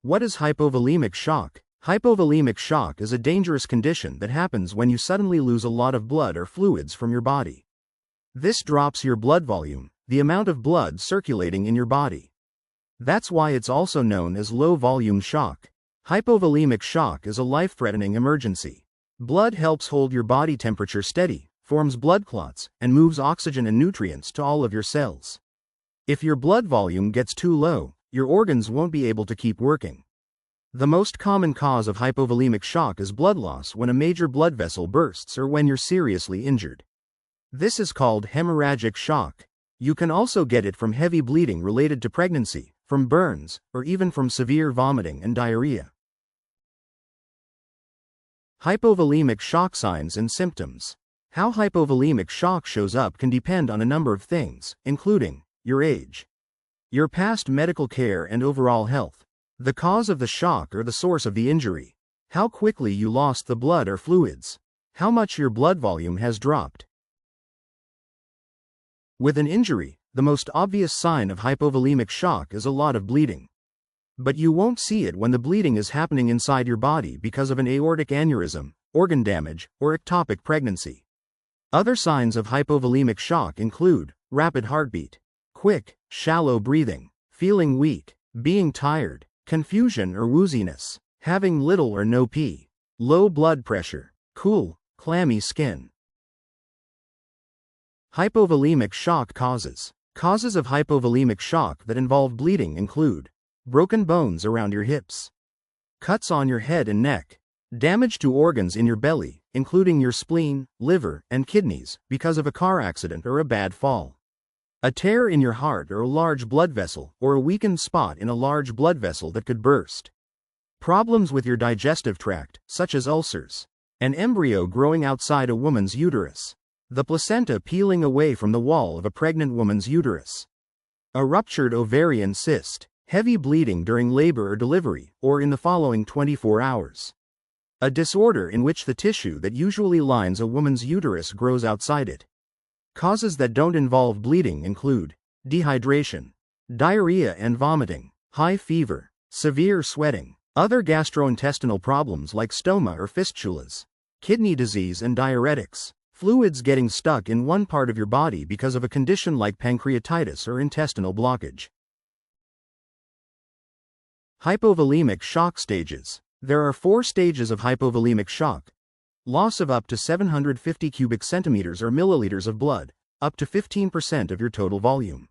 What is hypovolemic shock? Hypovolemic shock is a dangerous condition that happens when you suddenly lose a lot of blood or fluids from your body. This drops your blood volume, the amount of blood circulating in your body. That's why it's also known as low-volume shock. Hypovolemic shock is a life-threatening emergency. Blood helps hold your body temperature steady, forms blood clots, and moves oxygen and nutrients to all of your cells. If your blood volume gets too low, your organs won't be able to keep working. The most common cause of hypovolemic shock is blood loss when a major blood vessel bursts or when you're seriously injured. This is called hemorrhagic shock. You can also get it from heavy bleeding related to pregnancy, from burns, or even from severe vomiting and diarrhea. Hypovolemic shock signs and symptoms. How hypovolemic shock shows up can depend on a number of things, including your age, your past medical care and overall health, the cause of the shock or the source of the injury, how quickly you lost the blood or fluids, how much your blood volume has dropped. With an injury, the most obvious sign of hypovolemic shock is a lot of bleeding. But you won't see it when the bleeding is happening inside your body because of an aortic aneurysm, organ damage, or ectopic pregnancy. Other signs of hypovolemic shock include rapid heartbeat, quick, shallow breathing, feeling weak, being tired, confusion or wooziness, having little or no pee, low blood pressure, cool, clammy skin. Hypovolemic shock causes. Causes of hypovolemic shock that involve bleeding include broken bones around your hips, cuts on your head and neck, damage to organs in your belly, including your spleen, liver, and kidneys, because of a car accident or a bad fall, a tear in your heart or a large blood vessel, or a weakened spot in a large blood vessel that could burst, problems with your digestive tract, such as ulcers, an embryo growing outside a woman's uterus, the placenta peeling away from the wall of a pregnant woman's uterus, a ruptured ovarian cyst, heavy bleeding during labor or delivery, or in the following 24 hours, a disorder in which the tissue that usually lines a woman's uterus grows outside it. Causes that don't involve bleeding include dehydration, diarrhea and vomiting, high fever, severe sweating, other gastrointestinal problems like stoma or fistulas, kidney disease and diuretics, fluids getting stuck in one part of your body because of a condition like pancreatitis or intestinal blockage. Hypovolemic shock stages. There are 4 stages of hypovolemic shock. Loss of up to 750 cubic centimeters or milliliters of blood, up to 15% of your total volume.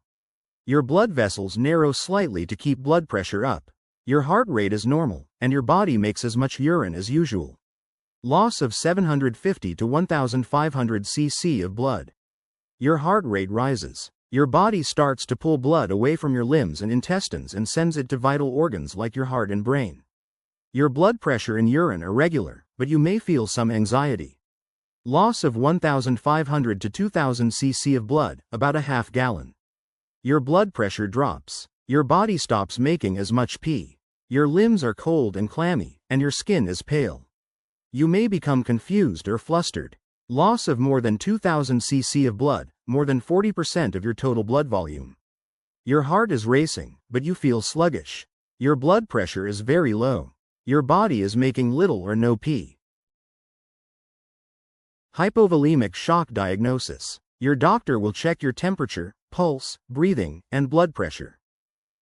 Your blood vessels narrow slightly to keep blood pressure up. Your heart rate is normal, and your body makes as much urine as usual. Loss of 750 to 1,500 cc of blood. Your heart rate rises. Your body starts to pull blood away from your limbs and intestines and sends it to vital organs like your heart and brain. Your blood pressure and urine are regular, but you may feel some anxiety. Loss of 1,500 to 2,000 cc of blood, about a half gallon. Your blood pressure drops. Your body stops making as much pee. Your limbs are cold and clammy, and your skin is pale. You may become confused or flustered. Loss of more than 2,000 cc of blood, more than 40% of your total blood volume. Your heart is racing, but you feel sluggish. Your blood pressure is very low. Your body is making little or no pee. Hypovolemic shock diagnosis. Your doctor will check your temperature, pulse, breathing, and blood pressure.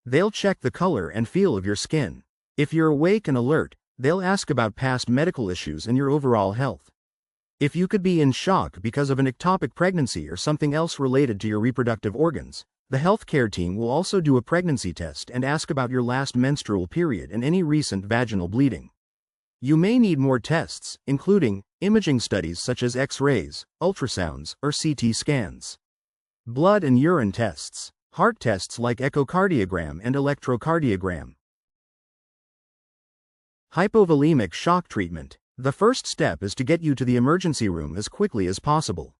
They'll check the color and feel of your skin. If you're awake and alert, they'll ask about past medical issues and your overall health. If you could be in shock because of an ectopic pregnancy or something else related to your reproductive organs, the healthcare team will also do a pregnancy test and ask about your last menstrual period and any recent vaginal bleeding. You may need more tests, including imaging studies such as X-rays, ultrasounds, or CT scans. Blood and urine tests, heart tests like echocardiogram and electrocardiogram. Hypovolemic shock treatment. The first step is to get you to the emergency room as quickly as possible.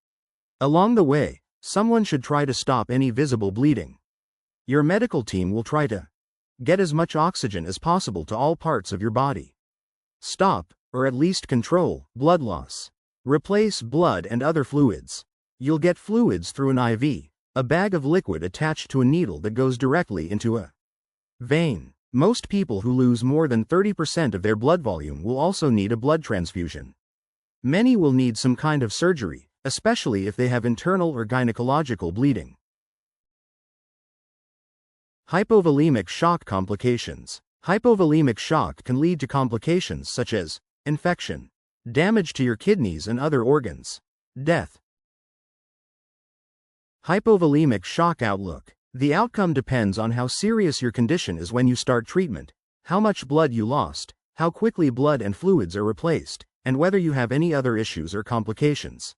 Along the way, someone should try to stop any visible bleeding. Your medical team will try to get as much oxygen as possible to all parts of your body. Stop, or at least control, blood loss. Replace blood and other fluids. You'll get fluids through an IV, a bag of liquid attached to a needle that goes directly into a vein. Most people who lose more than 30% of their blood volume will also need a blood transfusion. Many will need some kind of surgery, especially if they have internal or gynecological bleeding. Hypovolemic shock complications. Hypovolemic shock can lead to complications such as infection, damage to your kidneys and other organs, death. Hypovolemic shock outlook. The outcome depends on how serious your condition is when you start treatment, how much blood you lost, how quickly blood and fluids are replaced, and whether you have any other issues or complications.